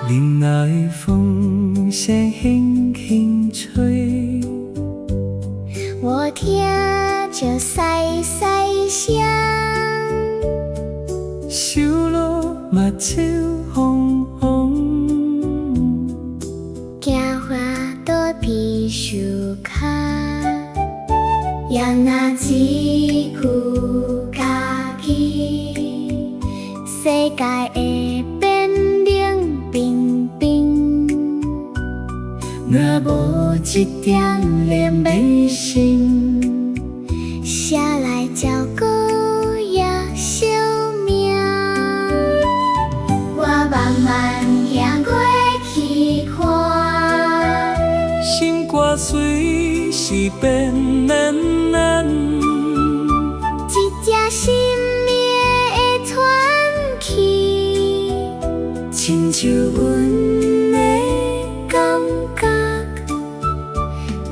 林内风声轻轻吹，我听着细细声，小鹿目睭红红，惊惶躲佇树跤，人若只顧家己，世界會變冷冰冰。若無一點憐憫心，誰來照顧弱小命？我慢慢行過去看，心肝隨時變軟軟，一隻生命的喘氣，親像阮的感覺，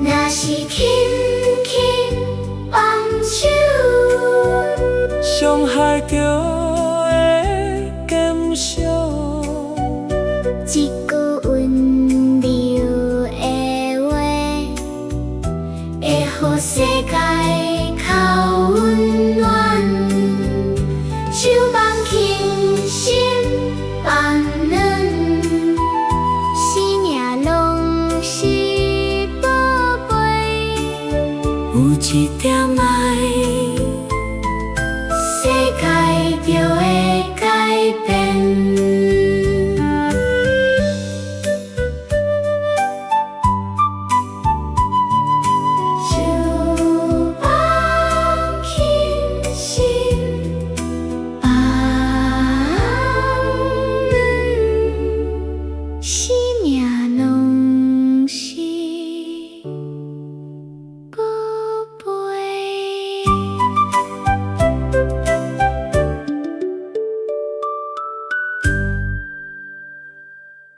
若是輕輕放手，傷害就會減少。一句溫柔的話，會予世界較溫暖。手放輕心放軟，生命攏是寶貝，有一點愛。